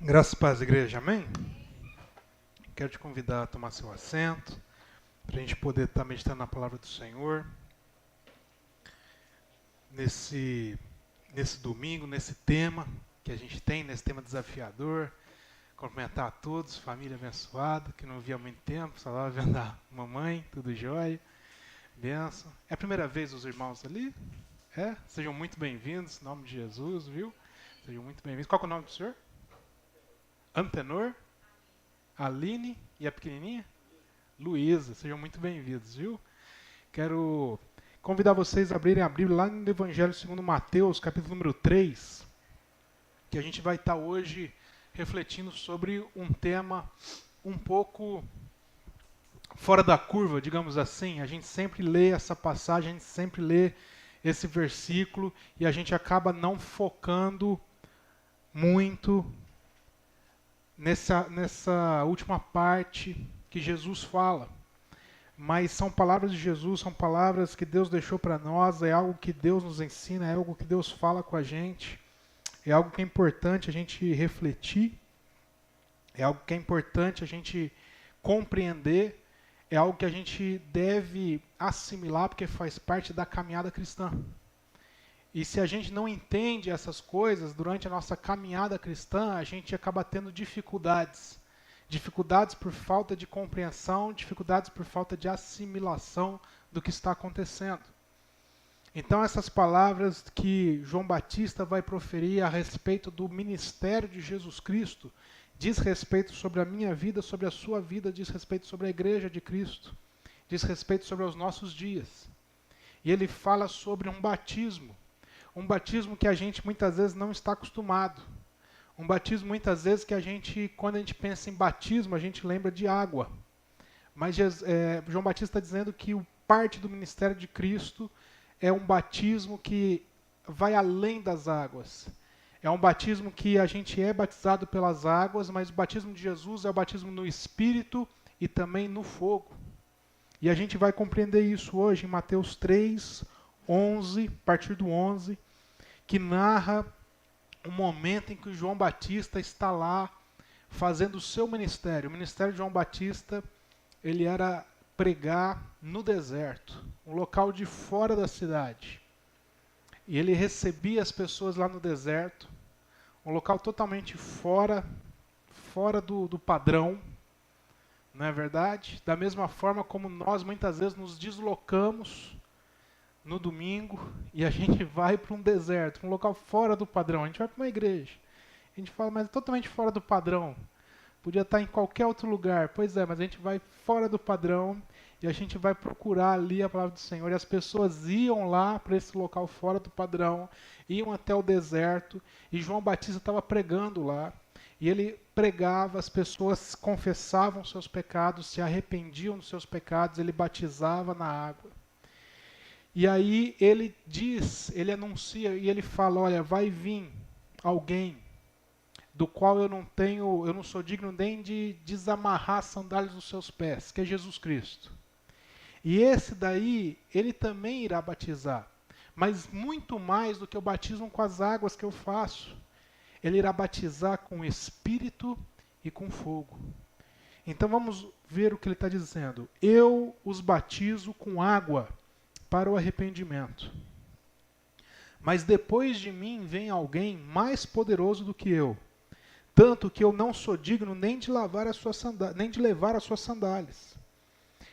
Graças e paz, igreja, amém? Quero te convidar a tomar seu assento, para a gente poder estar meditando na palavra do Senhor, nesse domingo, nesse tema que a gente tem, nesse tema desafiador. Cumprimentar a todos, família abençoada, que não via há muito tempo, só lá vendo a mamãe, tudo jóia, benção. É a primeira vez os irmãos ali? É? Sejam muito bem-vindos, em nome de Jesus, viu? Sejam muito bem-vindos. Qual que é o nome do senhor? Antenor? Aline e a pequenininha? Luísa, sejam muito bem-vindos, viu? Quero convidar vocês a abrirem a Bíblia lá no Evangelho segundo Mateus, capítulo número 3, que a gente vai estar hoje refletindo sobre um tema um pouco fora da curva, digamos assim. A gente sempre lê essa passagem, a gente sempre lê esse versículo e a gente acaba não focando muito nessa última parte que Jesus fala. Mas são palavras de Jesus, são palavras que Deus deixou para nós, é algo que Deus nos ensina, é algo que Deus fala com a gente, é algo que é importante a gente refletir, é algo que é importante a gente compreender, é algo que a gente deve assimilar porque faz parte da caminhada cristã. E se a gente não entende essas coisas durante a nossa caminhada cristã, a gente acaba tendo dificuldades. Dificuldades por falta de compreensão, dificuldades por falta de assimilação do que está acontecendo. Então essas palavras que João Batista vai proferir a respeito do ministério de Jesus Cristo, diz respeito sobre a minha vida, sobre a sua vida, diz respeito sobre a igreja de Cristo, diz respeito sobre os nossos dias. E ele fala sobre um batismo que a gente muitas vezes não está acostumado. Um batismo muitas vezes que quando a gente pensa em batismo, a gente lembra de água. Mas João Batista está dizendo que parte do ministério de Cristo é um batismo que vai além das águas. É um batismo que a gente é batizado pelas águas, mas o batismo de Jesus é o batismo no Espírito e também no fogo. E a gente vai compreender isso hoje em Mateus 3, 11, a partir do 11, que narra o momento em que João Batista está lá fazendo o seu ministério. O ministério de João Batista, ele era pregar no deserto, um local de fora da cidade. E ele recebia as pessoas lá no deserto, um local totalmente fora do padrão, não é verdade? Da mesma forma como nós muitas vezes nos deslocamos no domingo e a gente vai para um deserto, um local fora do padrão. A gente vai para uma igreja. A gente fala, mas é totalmente fora do padrão. Podia estar em qualquer outro lugar. Pois é, mas a gente vai fora do padrão e a gente vai procurar ali a palavra do Senhor. E as pessoas iam lá para esse local fora do padrão, iam até o deserto e João Batista estava pregando lá. E ele pregava, as pessoas confessavam seus pecados, se arrependiam dos seus pecados, ele batizava na água. E aí ele diz, ele anuncia e ele fala, olha, vai vir alguém do qual eu não sou digno nem de desamarrar as sandálias dos seus pés, que é Jesus Cristo. E esse daí, ele também irá batizar, mas muito mais do que o batismo com as águas que eu faço. Ele irá batizar com Espírito e com fogo. Então vamos ver o que ele está dizendo. Eu os batizo com água para o arrependimento. Mas depois de mim vem alguém mais poderoso do que eu, tanto que eu não sou digno nem de levar as suas sandálias.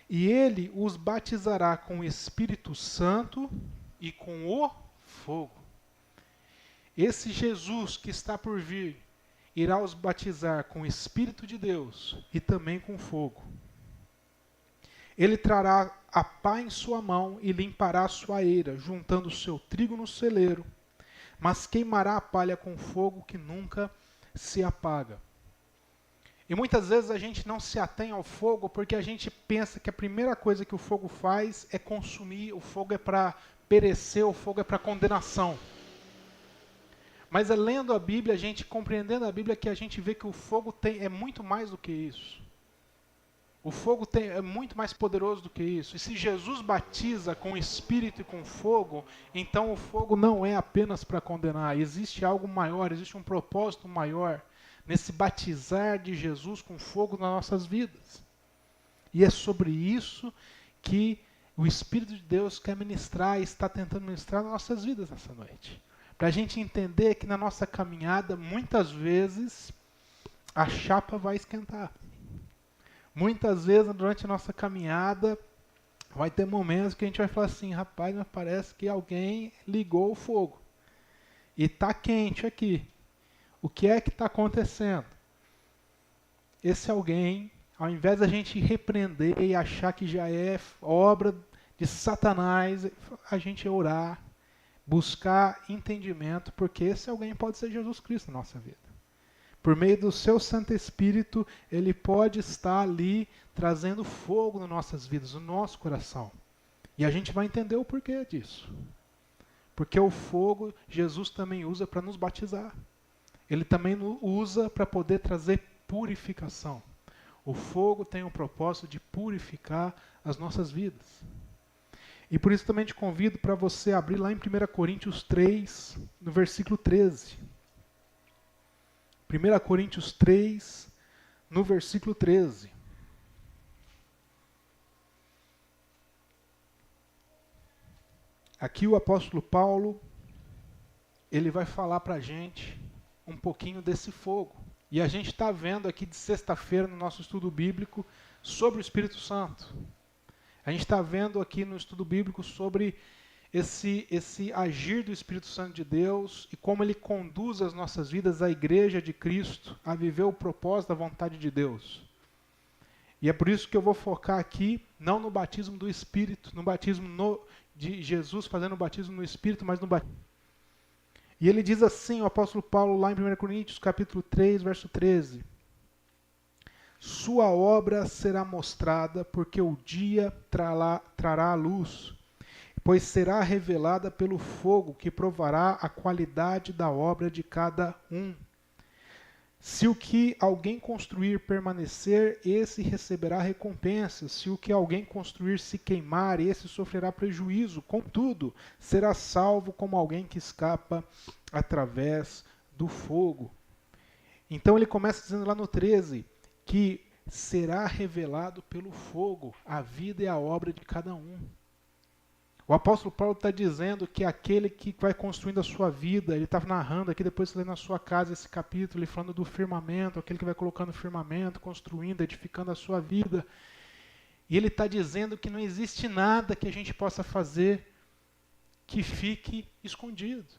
E ele os batizará com o Espírito Santo e com o fogo. Esse Jesus que está por vir irá os batizar com o Espírito de Deus e também com fogo. Ele trará a pá em sua mão e limpará a sua eira, juntando o seu trigo no celeiro, mas queimará a palha com fogo que nunca se apaga. E muitas vezes a gente não se atém ao fogo porque a gente pensa que a primeira coisa que o fogo faz é consumir, o fogo é para perecer, o fogo é para condenação. Mas lendo a Bíblia, a gente compreendendo a Bíblia, que a gente vê que o fogo é muito mais do que isso. O fogo é muito mais poderoso do que isso. E se Jesus batiza com Espírito e com fogo, então o fogo não é apenas para condenar. Existe algo maior, existe um propósito maior. nesse batizar de Jesus com fogo nas nossas vidas. E é sobre isso que o Espírito de Deus quer ministrar e está tentando ministrar nas nossas vidas nessa noite. Para a gente entender que na nossa caminhada, muitas vezes, a chapa vai esquentar. Muitas vezes, durante a nossa caminhada, vai ter momentos que a gente vai falar assim, rapaz, mas parece que alguém ligou o fogo. E está quente aqui. O que é que está acontecendo? Esse alguém, ao invés da gente repreender e achar que já é obra de Satanás, a gente orar, buscar entendimento, porque esse alguém pode ser Jesus Cristo na nossa vida. Por meio do seu Santo Espírito, ele pode estar ali trazendo fogo nas nossas vidas, no nosso coração. E a gente vai entender o porquê disso. Porque o fogo, Jesus também usa para nos batizar. Ele também usa para poder trazer purificação. O fogo tem o propósito de purificar as nossas vidas. E por isso também te convido para você abrir lá em 1 Coríntios 3, no versículo 13. 1 Coríntios 3, no versículo 13. Aqui o apóstolo Paulo, ele vai falar para a gente um pouquinho desse fogo. E a gente está vendo aqui de sexta-feira no nosso estudo bíblico sobre o Espírito Santo. A gente está vendo aqui no estudo bíblico sobre esse agir do Espírito Santo de Deus e como ele conduz as nossas vidas, a igreja de Cristo, a viver o propósito da vontade de Deus. E é por isso que eu vou focar aqui, não no batismo do Espírito, no batismo de Jesus fazendo o batismo no Espírito, mas no batismo. E ele diz assim, o apóstolo Paulo, lá em 1 Coríntios, capítulo 3, verso 13. Sua obra será mostrada, porque o dia trará a luz, pois será revelada pelo fogo, que provará a qualidade da obra de cada um. Se o que alguém construir permanecer, esse receberá recompensa. Se o que alguém construir se queimar, esse sofrerá prejuízo. Contudo, será salvo como alguém que escapa através do fogo. Então ele começa dizendo lá no 13, que será revelado pelo fogo a vida e a obra de cada um. O apóstolo Paulo está dizendo que aquele que vai construindo a sua vida, ele está narrando aqui, depois você lê na sua casa esse capítulo, ele falando do firmamento, aquele que vai colocando firmamento, construindo, edificando a sua vida. E ele está dizendo que não existe nada que a gente possa fazer que fique escondido.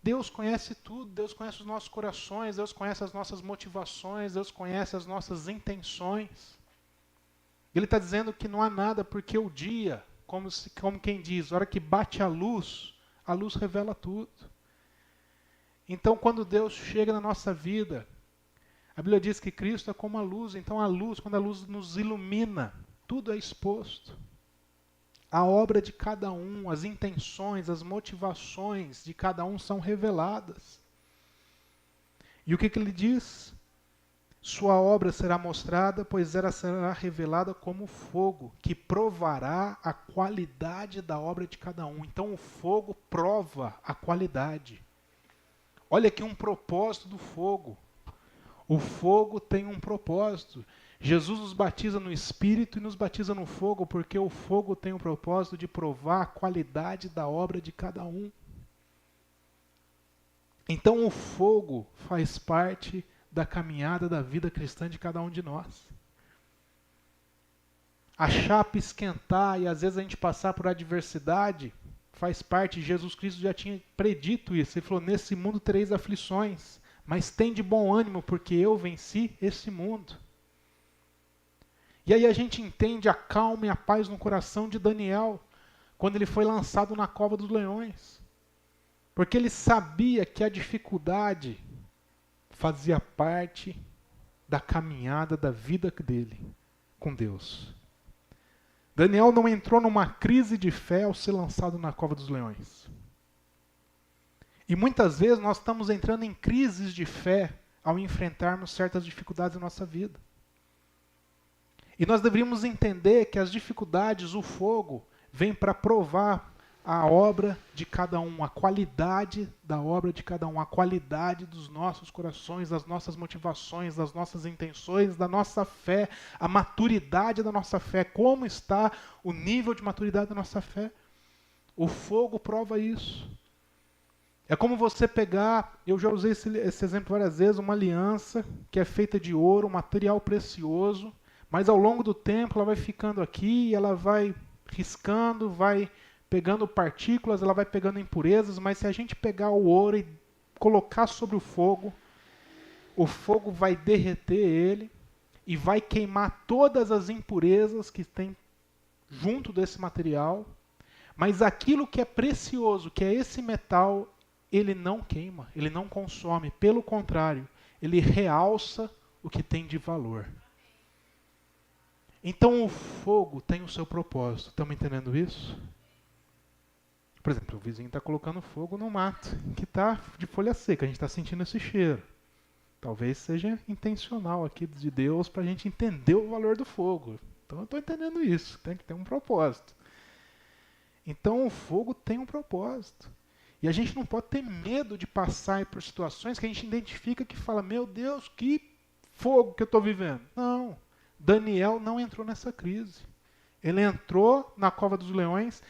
Deus conhece tudo, Deus conhece os nossos corações, Deus conhece as nossas motivações, Deus conhece as nossas intenções. Ele está dizendo que não há nada, porque o dia, como quem diz, a hora que bate a luz revela tudo. Então, quando Deus chega na nossa vida, a Bíblia diz que Cristo é como a luz. Então, quando a luz nos ilumina, tudo é exposto. A obra de cada um, as intenções, as motivações de cada um são reveladas. E o que ele diz? Sua obra será mostrada, pois ela será revelada como fogo, que provará a qualidade da obra de cada um. Então o fogo prova a qualidade. Olha aqui um propósito do fogo. O fogo tem um propósito. Jesus nos batiza no Espírito e nos batiza no fogo, porque o fogo tem o propósito de provar a qualidade da obra de cada um. Então o fogo faz parte da caminhada da vida cristã de cada um de nós. A chapa esquentar e às vezes a gente passar por adversidade faz parte. Jesus Cristo já tinha predito isso. Ele falou, nesse mundo tereis aflições, mas tem de bom ânimo, porque eu venci esse mundo. E aí a gente entende a calma e a paz no coração de Daniel, quando ele foi lançado na cova dos leões. Porque ele sabia que a dificuldade fazia parte da caminhada da vida dele com Deus. Daniel não entrou numa crise de fé ao ser lançado na cova dos leões. E muitas vezes nós estamos entrando em crises de fé ao enfrentarmos certas dificuldades na nossa vida. E nós deveríamos entender que as dificuldades, o fogo, vem para provar a obra de cada um, a qualidade da obra de cada um, a qualidade dos nossos corações, das nossas motivações, das nossas intenções, da nossa fé, a maturidade da nossa fé, como está o nível de maturidade da nossa fé. O fogo prova isso. É como você pegar, eu já usei esse exemplo várias vezes, uma aliança que é feita de ouro, um material precioso, mas ao longo do tempo ela vai ficando aqui, ela vai riscando, vai pegando partículas, ela vai pegando impurezas, mas se a gente pegar o ouro e colocar sobre o fogo vai derreter ele e vai queimar todas as impurezas que tem junto desse material, mas aquilo que é precioso, que é esse metal, ele não queima, ele não consome, pelo contrário, ele realça o que tem de valor. Então o fogo tem o seu propósito, estamos entendendo isso? Por exemplo, o vizinho está colocando fogo no mato, que está de folha seca, a gente está sentindo esse cheiro. Talvez seja intencional aqui de Deus para a gente entender o valor do fogo. Então eu estou entendendo isso, tem que ter um propósito. Então o fogo tem um propósito. E a gente não pode ter medo de passar por situações que a gente identifica que fala, meu Deus, que fogo que eu estou vivendo. Não, Daniel não entrou nessa crise. Ele entrou na cova dos leões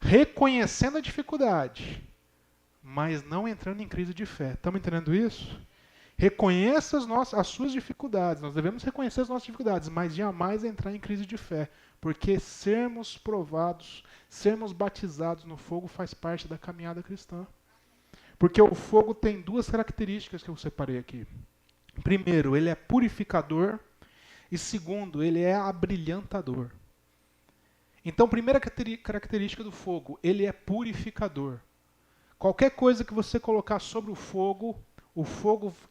reconhecendo a dificuldade, mas não entrando em crise de fé. Estamos entendendo isso? Reconheça as suas dificuldades. Nós devemos reconhecer as nossas dificuldades, mas jamais entrar em crise de fé. Porque sermos provados, sermos batizados no fogo faz parte da caminhada cristã. Porque o fogo tem duas características que eu separei aqui. Primeiro, ele é purificador. E segundo, ele é abrilhantador. Então, primeira característica do fogo, ele é purificador. Qualquer coisa que você colocar sobre o fogo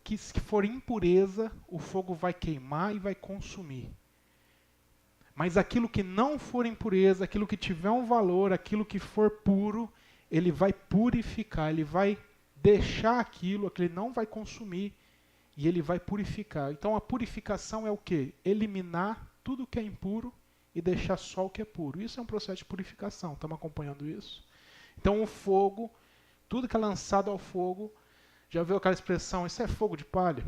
que for impureza, o fogo vai queimar e vai consumir. Mas aquilo que não for impureza, aquilo que tiver um valor, aquilo que for puro, ele vai purificar, ele vai deixar aquilo que ele não vai consumir e ele vai purificar. Então a purificação é o quê? Eliminar tudo que é impuro e deixar só o que é puro. Isso é um processo de purificação. Estamos acompanhando isso? Então o fogo, tudo que é lançado ao fogo, já viu aquela expressão, isso é fogo de palha?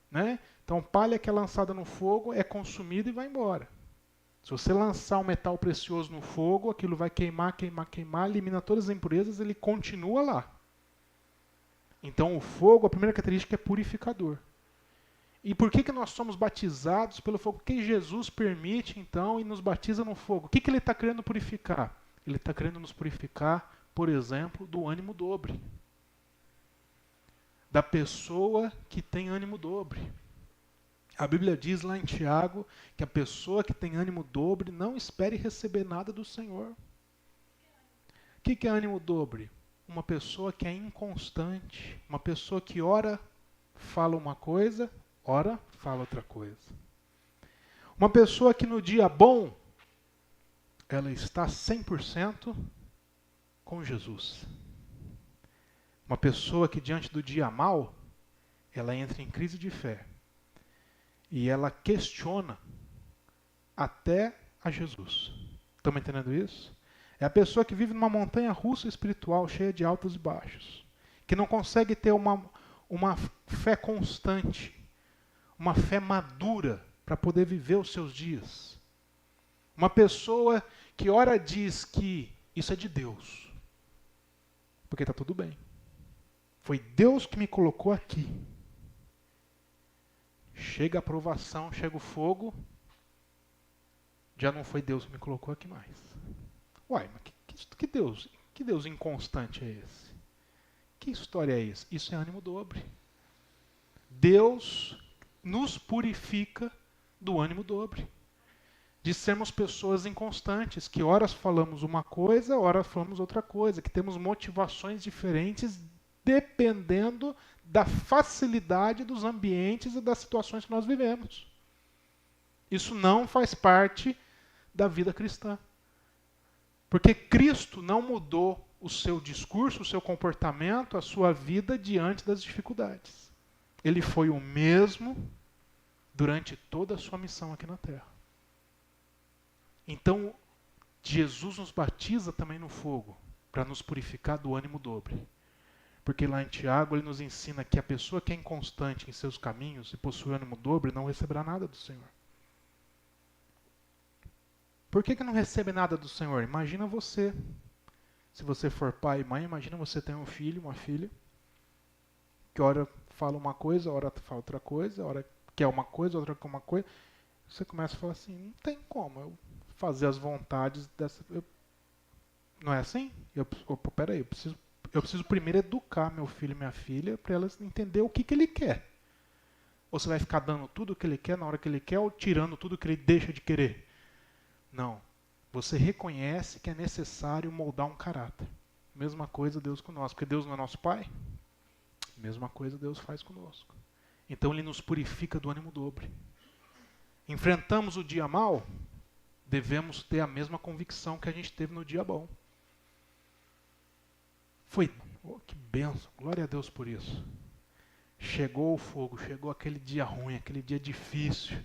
Né? Então palha que é lançada no fogo é consumida e vai embora. Se você lançar um metal precioso no fogo, aquilo vai queimar, queimar, queimar, elimina todas as impurezas, ele continua lá. Então o fogo, a primeira característica é purificador. E por que nós somos batizados pelo fogo? Porque Jesus permite, então, e nos batiza no fogo. O que ele está querendo purificar? Ele está querendo nos purificar, por exemplo, do ânimo dobre. Da pessoa que tem ânimo dobre. A Bíblia diz lá em Tiago que a pessoa que tem ânimo dobre não espere receber nada do Senhor. O que é ânimo dobre? Uma pessoa que é inconstante, uma pessoa que ora fala uma coisa, ora fala outra coisa. Uma pessoa que no dia bom, ela está 100% com Jesus. Uma pessoa que diante do dia mal, ela entra em crise de fé. E ela questiona até a Jesus. Estamos entendendo isso? É a pessoa que vive numa montanha russa espiritual cheia de altos e baixos. Que não consegue ter uma fé constante. Uma fé madura para poder viver os seus dias. Uma pessoa que ora diz que isso é de Deus. Porque está tudo bem. Foi Deus que me colocou aqui. Chega a provação, chega o fogo, já não foi Deus que me colocou aqui mais. Uai, mas que Deus inconstante é esse? Que história é essa? Isso é ânimo dobre. Deus nos purifica do ânimo dobre. De sermos pessoas inconstantes, que horas falamos uma coisa, horas falamos outra coisa, que temos motivações diferentes dependendo da facilidade dos ambientes e das situações que nós vivemos. Isso não faz parte da vida cristã. Porque Cristo não mudou o seu discurso, o seu comportamento, a sua vida diante das dificuldades. Ele foi o mesmo durante toda a sua missão aqui na Terra. Então, Jesus nos batiza também no fogo. para nos purificar do ânimo dobre. Porque lá em Tiago ele nos ensina que a pessoa que é inconstante em seus caminhos e possui ânimo dobre não receberá nada do Senhor. Por que não recebe nada do Senhor? Imagina você. Se você for pai e mãe, imagina você ter um filho, uma filha, que hora fala uma coisa, hora fala outra coisa, hora quer uma coisa, outra quer uma coisa. Você começa a falar assim, não tem como eu fazer as vontades dessa... Não é assim? Peraí, eu preciso primeiro educar meu filho e minha filha para elas entender o que ele quer. Ou você vai ficar dando tudo o que ele quer na hora que ele quer ou tirando tudo que ele deixa de querer? Não. Você reconhece que é necessário moldar um caráter. Mesma coisa Deus conosco. Porque Deus não é nosso Pai? Mesma coisa Deus faz conosco. Então Ele nos purifica do ânimo dobre. Enfrentamos o dia mal, devemos ter a mesma convicção que a gente teve no dia bom. Foi, que bênção, glória a Deus por isso. Chegou o fogo, chegou aquele dia ruim, aquele dia difícil.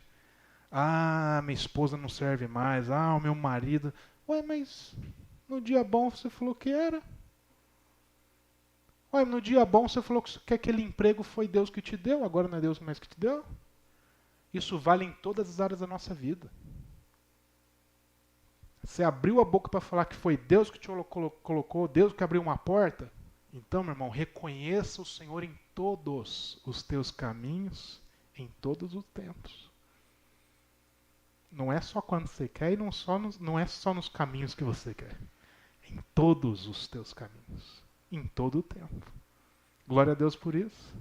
Ah, minha esposa não serve mais. Ah, o meu marido. Ué, mas no dia bom você falou que era. Ué, no dia bom você falou que aquele emprego foi Deus que te deu, agora não é Deus mais que te deu? Isso vale em todas as áreas da nossa vida. Você abriu a boca para falar que foi Deus que te colocou, Deus que abriu uma porta. Então, meu irmão, reconheça o Senhor em todos os teus caminhos, em todos os tempos. Não é só quando você quer e não é só nos caminhos que você quer. Em todos os teus caminhos. Em todo o tempo. Glória a Deus por isso.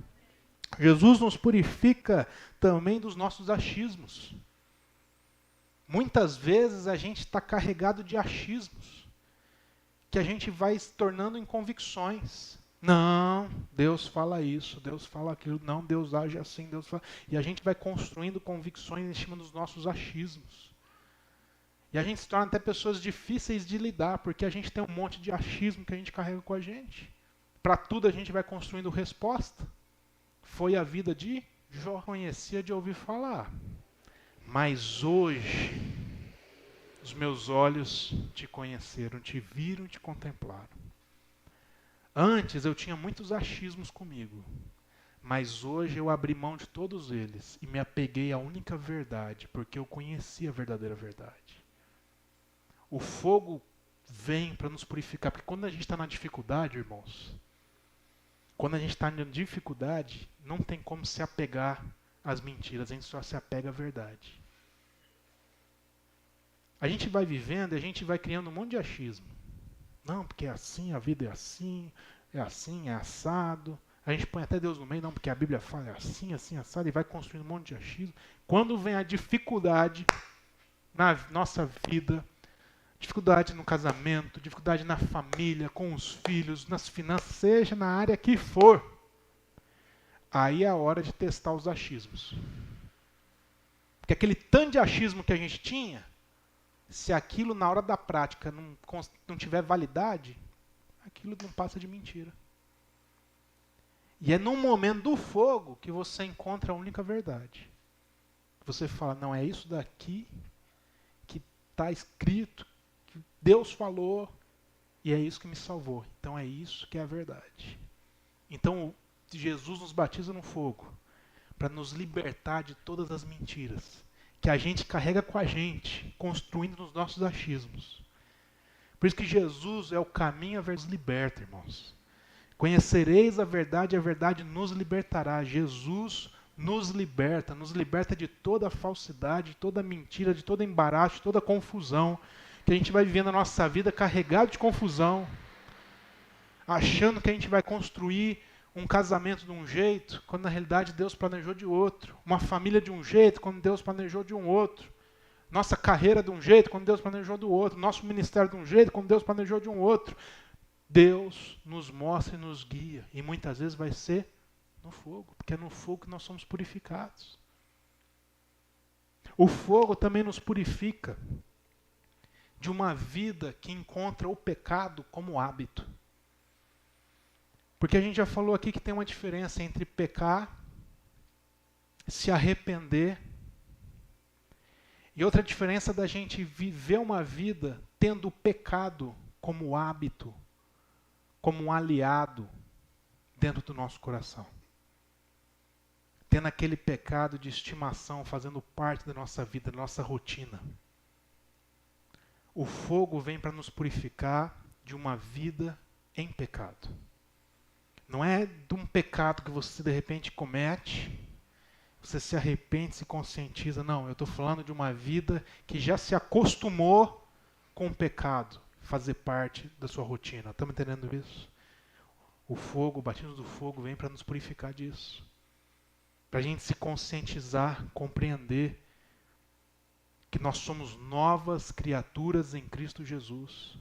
Jesus nos purifica também dos nossos achismos. Muitas vezes a gente está carregado de achismos. Que a gente vai se tornando em convicções. Não, Deus fala isso, Deus fala aquilo, não, Deus age assim, Deus fala... E a gente vai construindo convicções em cima dos nossos achismos. E a gente se torna até pessoas difíceis de lidar, porque a gente tem um monte de achismo que a gente carrega com a gente. Para tudo a gente vai construindo resposta. Foi a vida de Jó, conhecia de ouvir falar. Mas hoje, os meus olhos te conheceram, te viram, te contemplaram. Antes eu tinha muitos achismos comigo, mas hoje eu abri mão de todos eles e me apeguei à única verdade, porque eu conheci a verdadeira verdade. O fogo vem para nos purificar, porque quando a gente está na dificuldade, irmãos, quando a gente está na dificuldade, não tem como se apegar às mentiras, a gente só se apega à verdade. A gente vai vivendo e a gente vai criando um monte de achismo. Não, porque é assim, a vida é assim, é assado. A gente põe até Deus no meio, não, porque a Bíblia fala é assim, assim, assado, e vai construindo um monte de achismo. Quando vem a dificuldade na nossa vida, dificuldade no casamento, dificuldade na família, com os filhos, nas finanças, seja na área que for, aí é a hora de testar os achismos. Porque aquele tanto de achismo que a gente tinha, se aquilo na hora da prática não tiver validade, aquilo não passa de mentira. E é num momento do fogo que você encontra a única verdade. Você fala, não, é isso daqui que está escrito, que Deus falou, e é isso que me salvou. Então é isso que é a verdade. Então Jesus nos batiza no fogo, para nos libertar de todas as mentiras que a gente carrega com a gente, construindo nos nossos achismos. Por isso que Jesus é o caminho, a verdade nos liberta, irmãos. Conhecereis a verdade nos libertará. Jesus nos liberta de toda falsidade, de toda mentira, de todo embaraço, de toda confusão, que a gente vai vivendo a nossa vida carregado de confusão, achando que a gente vai construir um casamento de um jeito, quando na realidade Deus planejou de outro. Uma família de um jeito, quando Deus planejou de um outro. Nossa carreira de um jeito, quando Deus planejou do outro. Nosso ministério de um jeito, quando Deus planejou de um outro. Deus nos mostra e nos guia. E muitas vezes vai ser no fogo, porque é no fogo que nós somos purificados. O fogo também nos purifica de uma vida que encontra o pecado como hábito. Porque a gente já falou aqui que tem uma diferença entre pecar, se arrepender, e outra diferença da gente viver uma vida tendo o pecado como hábito, como um aliado dentro do nosso coração. Tendo aquele pecado de estimação fazendo parte da nossa vida, da nossa rotina. O fogo vem para nos purificar de uma vida em pecado. Não é de um pecado que você de repente comete, você se arrepende, se conscientiza. Não, eu estou falando de uma vida que já se acostumou com o pecado fazer parte da sua rotina. Estamos entendendo isso? O fogo, o batismo do fogo vem para nos purificar disso. Para a gente se conscientizar, compreender que nós somos novas criaturas em Cristo Jesus.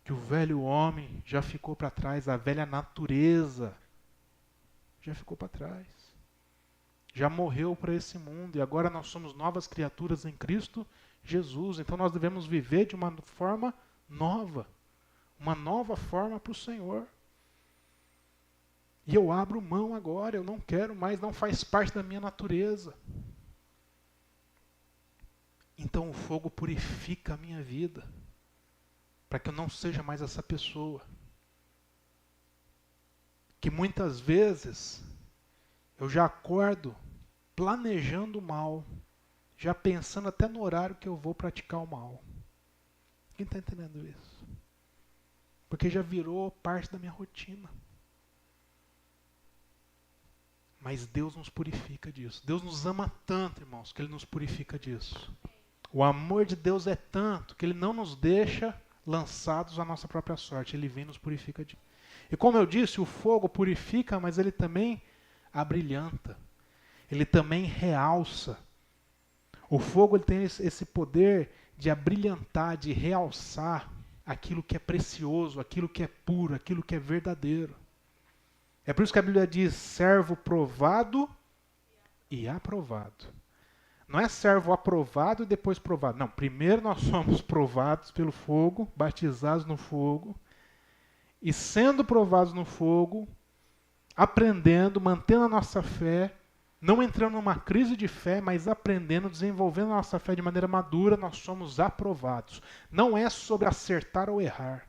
Que o velho homem já ficou para trás, a velha natureza já ficou para trás. Já morreu para esse mundo e agora nós somos novas criaturas em Cristo Jesus. Então nós devemos viver de uma forma nova. Uma nova forma para o Senhor. E eu abro mão agora, eu não quero mais, não faz parte da minha natureza. Então o fogo purifica a minha vida, para que eu não seja mais essa pessoa. Que muitas vezes eu já acordo planejando o mal, já pensando até no horário que eu vou praticar o mal. Quem está entendendo isso? Porque já virou parte da minha rotina. Mas Deus nos purifica disso. Deus nos ama tanto, irmãos, que Ele nos purifica disso. O amor de Deus é tanto que Ele não nos deixa lançados à nossa própria sorte. Ele vem e nos purifica disso. E como eu disse, o fogo purifica, mas ele também abrilhanta. Ele também realça. O fogo ele tem esse poder de abrilhantar, de realçar aquilo que é precioso, aquilo que é puro, aquilo que é verdadeiro. É por isso que a Bíblia diz servo provado e aprovado. Não é servo aprovado e depois provado. Não, primeiro nós somos provados pelo fogo, batizados no fogo, e sendo provados no fogo, aprendendo, mantendo a nossa fé, não entrando numa crise de fé, mas aprendendo, desenvolvendo a nossa fé de maneira madura, nós somos aprovados. Não é sobre acertar ou errar.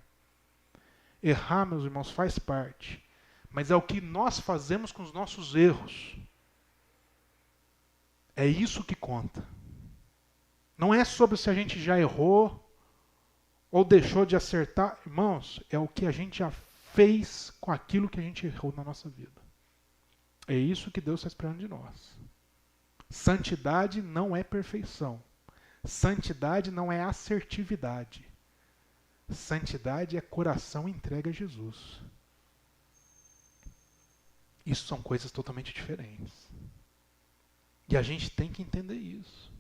Errar, meus irmãos, faz parte. Mas é o que nós fazemos com os nossos erros. É isso que conta. Não é sobre se a gente já errou ou deixou de acertar. Irmãos, é o que a gente já fez com aquilo que a gente errou na nossa vida. É isso que Deus está esperando de nós. Santidade não é perfeição. Santidade não é assertividade. Santidade é coração entregue a Jesus. Isso são coisas totalmente diferentes. E a gente tem que entender isso.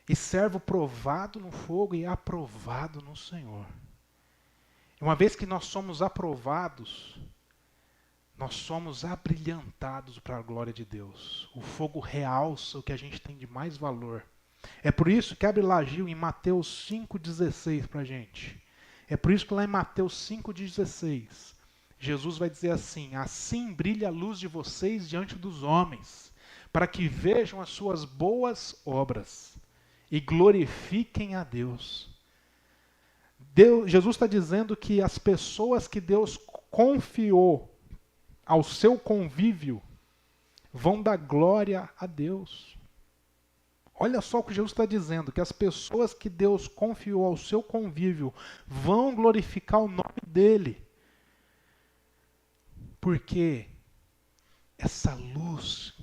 E servo provado no fogo e aprovado no Senhor. E uma vez que nós somos aprovados, nós somos abrilhantados para a glória de Deus. O fogo realça o que a gente tem de mais valor. É por isso que abre lá, Gil, em Mateus 5,16 para a gente. É por isso que lá em Mateus 5,16, Jesus vai dizer assim: assim brilha a luz de vocês diante dos homens, para que vejam as suas boas obras e glorifiquem a Deus. Jesus está dizendo que as pessoas que Deus confiou ao seu convívio vão dar glória a Deus. Olha só o que Jesus está dizendo, que as pessoas que Deus confiou ao seu convívio vão glorificar o nome dele. Porque essa luz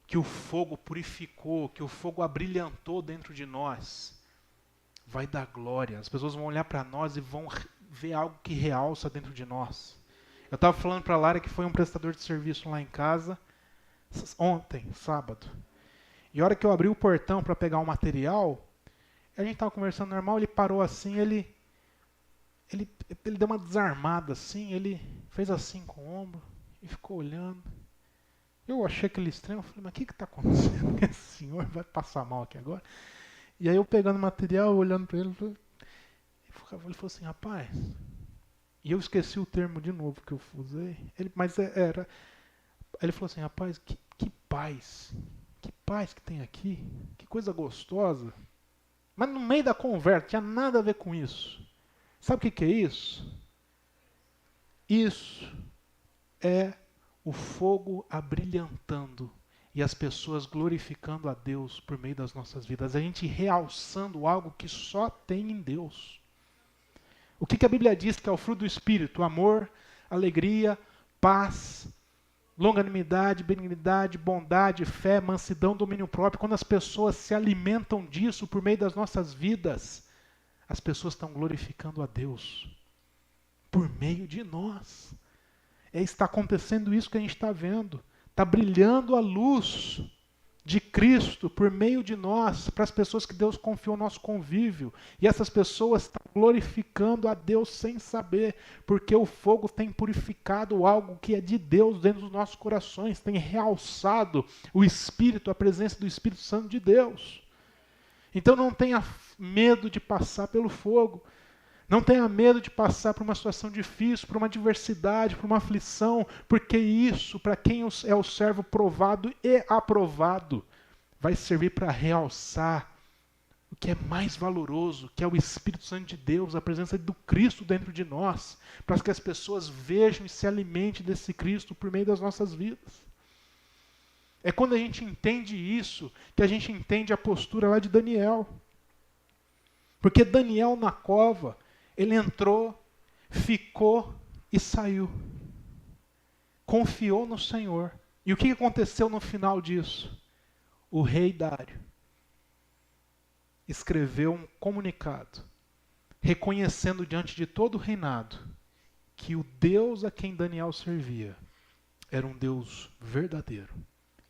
que o fogo purificou, que o fogo abrilhantou dentro de nós, vai dar glória. As pessoas vão olhar para nós e vão ver algo que realça dentro de nós. Eu estava falando para a Lara que foi um prestador de serviço lá em casa, ontem, sábado. E a hora que eu abri o portão para pegar o material, a gente estava conversando normal, ele parou assim, ele deu uma desarmada assim, ele fez assim com o ombro e ficou olhando. Eu achei aquele estranho, eu falei, mas o que está acontecendo? Esse senhor vai passar mal aqui agora? E aí eu pegando o material, olhando para ele, ele falou assim, rapaz, e eu esqueci o termo de novo que eu usei, ele falou assim, rapaz, que paz que tem aqui, que coisa gostosa. Mas no meio da conversa, tinha nada a ver com isso. Sabe o que é isso? Isso é o fogo abrilhantando e as pessoas glorificando a Deus por meio das nossas vidas. A gente realçando algo que só tem em Deus. O que a Bíblia diz que é o fruto do Espírito? Amor, alegria, paz, longanimidade, benignidade, bondade, fé, mansidão, domínio próprio. Quando as pessoas se alimentam disso por meio das nossas vidas, as pessoas estão glorificando a Deus por meio de nós. Está acontecendo isso que a gente está vendo. Está brilhando a luz de Cristo por meio de nós, para as pessoas que Deus confiou no nosso convívio. E essas pessoas estão glorificando a Deus sem saber, porque o fogo tem purificado algo que é de Deus dentro dos nossos corações, tem realçado o Espírito, a presença do Espírito Santo de Deus. Então não tenha medo de passar pelo fogo. Não tenha medo de passar por uma situação difícil, por uma adversidade, por uma aflição, porque isso, para quem é o servo provado e aprovado, vai servir para realçar o que é mais valoroso, que é o Espírito Santo de Deus, a presença do Cristo dentro de nós, para que as pessoas vejam e se alimentem desse Cristo por meio das nossas vidas. É quando a gente entende isso, que a gente entende a postura lá de Daniel. Porque Daniel na cova, ele entrou, ficou e saiu. Confiou no Senhor. E o que aconteceu no final disso? O rei Dário escreveu um comunicado, reconhecendo diante de todo o reinado que o Deus a quem Daniel servia era um Deus verdadeiro.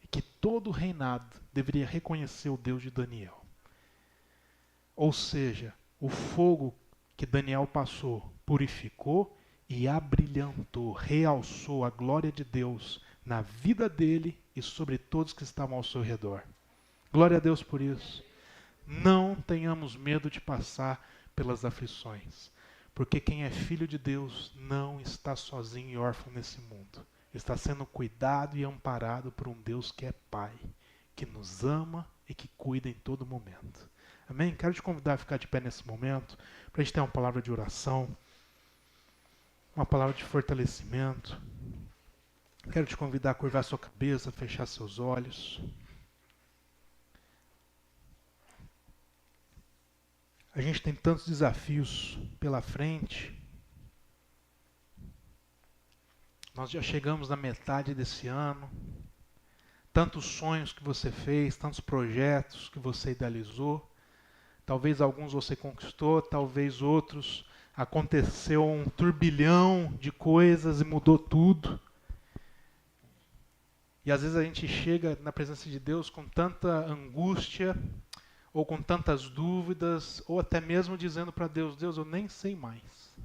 E que todo o reinado deveria reconhecer o Deus de Daniel. Ou seja, o fogo que Daniel passou, purificou e abrilhantou, realçou a glória de Deus na vida dele e sobre todos que estavam ao seu redor. Glória a Deus por isso. Não tenhamos medo de passar pelas aflições, porque quem é filho de Deus não está sozinho e órfão nesse mundo. Está sendo cuidado e amparado por um Deus que é Pai, que nos ama e que cuida em todo momento. Amém? Quero te convidar a ficar de pé nesse momento, para a gente ter uma palavra de oração, uma palavra de fortalecimento. Quero te convidar a curvar sua cabeça, a fechar seus olhos. A gente tem tantos desafios pela frente. Nós já chegamos na metade desse ano. Tantos sonhos que você fez, tantos projetos que você idealizou. Talvez alguns você conquistou, talvez outros aconteceu um turbilhão de coisas e mudou tudo. E às vezes a gente chega na presença de Deus com tanta angústia, ou com tantas dúvidas, ou até mesmo dizendo para Deus, Deus, eu nem sei mais.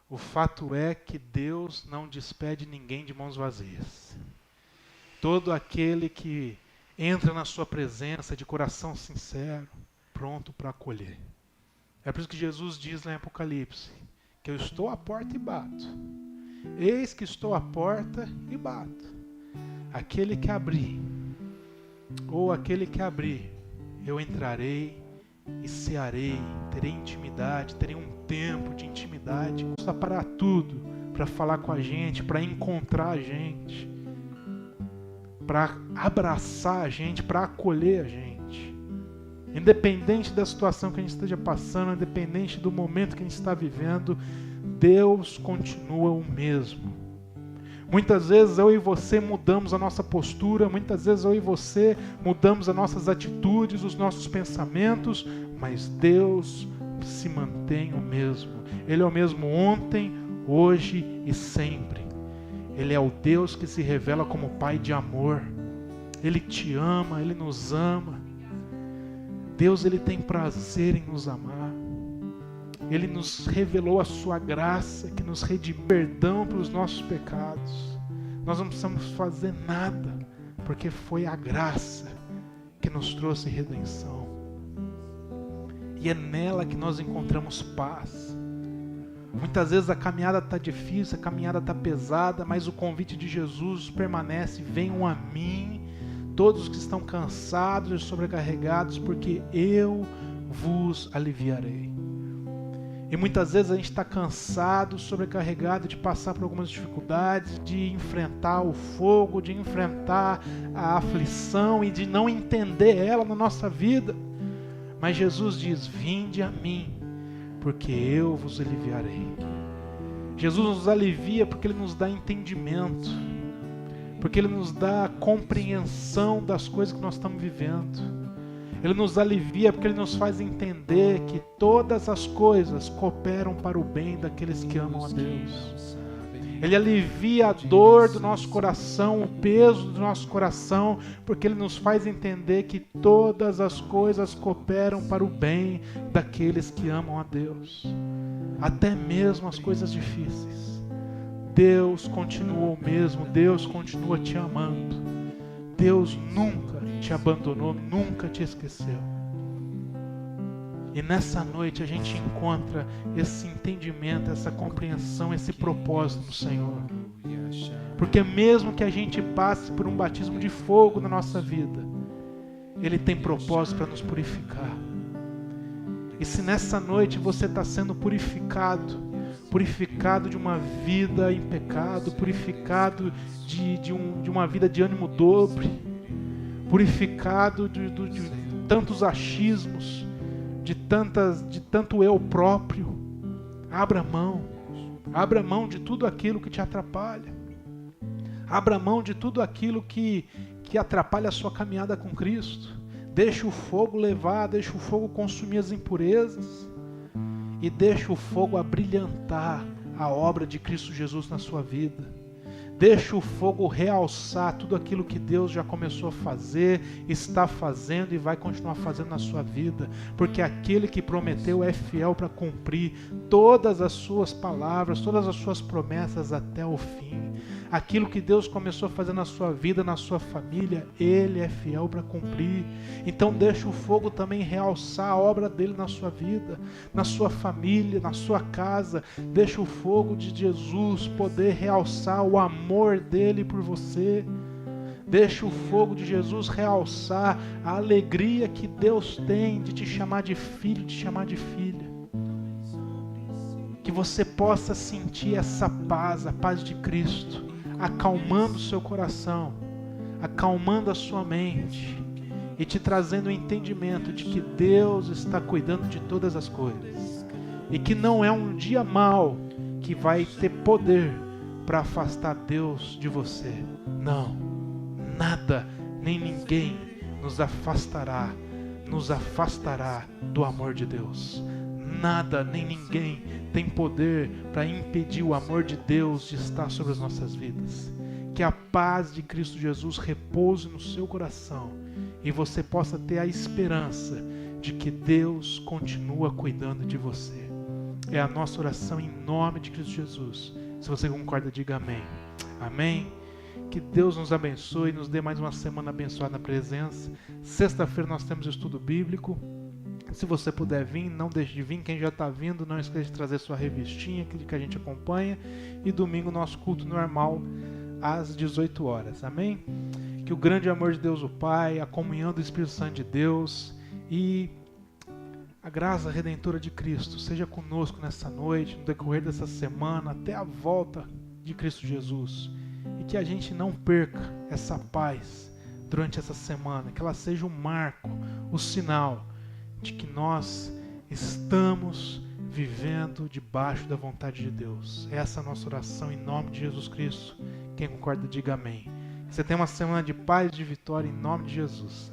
O fato é que Deus não despede ninguém de mãos vazias. Todo aquele que entra na sua presença de coração sincero, pronto para acolher. É por isso que Jesus diz lá em Apocalipse, que eu estou à porta e bato. Eis que estou à porta e bato. Aquele que abrir, ou aquele que abrir, eu entrarei e cearei, terei intimidade, terei um tempo de intimidade. Está para tudo, para falar com a gente, para encontrar a gente, para abraçar a gente, para acolher a gente. Independente da situação que a gente esteja passando, independente do momento que a gente está vivendo, Deus continua o mesmo. Muitas vezes eu e você mudamos a nossa postura, muitas vezes eu e você mudamos as nossas atitudes, os nossos pensamentos, mas Deus se mantém o mesmo. Ele é o mesmo ontem, hoje e sempre. Ele é o Deus que se revela como Pai de amor. Ele te ama, Ele nos ama. Deus, Ele tem prazer em nos amar. Ele nos revelou a sua graça, que nos redimiu perdão pelos nossos pecados. Nós não precisamos fazer nada, porque foi a graça que nos trouxe redenção. E é nela que nós encontramos paz. Muitas vezes a caminhada está difícil, a caminhada está pesada, mas o convite de Jesus permanece: venham a mim, todos que estão cansados e sobrecarregados, porque eu vos aliviarei. E muitas vezes a gente está cansado, sobrecarregado de passar por algumas dificuldades, de enfrentar o fogo, de enfrentar a aflição e de não entender ela na nossa vida. Mas Jesus diz: vinde a mim, porque eu vos aliviarei. Jesus nos alivia porque Ele nos dá entendimento, porque Ele nos dá compreensão das coisas que nós estamos vivendo. Ele nos alivia porque Ele nos faz entender que todas as coisas cooperam para o bem daqueles que amam a Deus. Ele alivia a dor do nosso coração, o peso do nosso coração, porque Ele nos faz entender que todas as coisas cooperam para o bem daqueles que amam a Deus. Até mesmo as coisas difíceis. Deus continua o mesmo, Deus continua te amando. Deus nunca te abandonou, nunca te esqueceu. E nessa noite a gente encontra esse entendimento, essa compreensão, esse propósito no Senhor. Porque mesmo que a gente passe por um batismo de fogo na nossa vida, Ele tem propósito para nos purificar. E se nessa noite você está sendo purificado de uma vida em pecado, purificado de uma vida de ânimo dobre, purificado de tantos achismos, de tanto eu próprio, abra mão de tudo aquilo que te atrapalha, abra mão de tudo aquilo que atrapalha a sua caminhada com Cristo. Deixa o fogo levar, deixa o fogo consumir as impurezas e deixa o fogo abrilhantar a obra de Cristo Jesus na sua vida. Deixa o fogo realçar tudo aquilo que Deus já começou a fazer, está fazendo e vai continuar fazendo na sua vida, porque aquele que prometeu é fiel para cumprir todas as suas palavras, todas as suas promessas até o fim. Aquilo que Deus começou a fazer na sua vida, na sua família, Ele é fiel para cumprir. Então deixa o fogo também realçar a obra dele na sua vida, na sua família, na sua casa. Deixa o fogo de Jesus poder realçar o amor dele por você. Deixa o fogo de Jesus realçar a alegria que Deus tem de te chamar de filho, de te chamar de filha. Que você possa sentir essa paz, a paz de Cristo, acalmando o seu coração, acalmando a sua mente e te trazendo o entendimento de que Deus está cuidando de todas as coisas e que não é um dia mau que vai ter poder para afastar Deus de você. Não, nada nem ninguém nos afastará do amor de Deus. Nada nem ninguém tem poder para impedir o amor de Deus de estar sobre as nossas vidas. Que a paz de Cristo Jesus repouse no seu coração e você possa ter a esperança de que Deus continua cuidando de você. É a nossa oração em nome de Cristo Jesus. Se você concorda, diga amém. Amém. Que Deus nos abençoe e nos dê mais uma semana abençoada na presença. Sexta-feira nós temos estudo bíblico. Se você puder vir, não deixe de vir. Quem já está vindo, não esqueça de trazer sua revistinha que a gente acompanha. E domingo, nosso culto normal, às 18 horas. Amém? Que o grande amor de Deus o Pai, a comunhão do Espírito Santo de Deus e a graça redentora de Cristo seja conosco nessa noite, no decorrer dessa semana, até a volta de Cristo Jesus. E que a gente não perca essa paz durante essa semana. Que ela seja o marco, o sinal de que nós estamos vivendo debaixo da vontade de Deus. Essa é a nossa oração em nome de Jesus Cristo. Quem concorda, diga amém. Você tenha uma semana de paz e de vitória em nome de Jesus.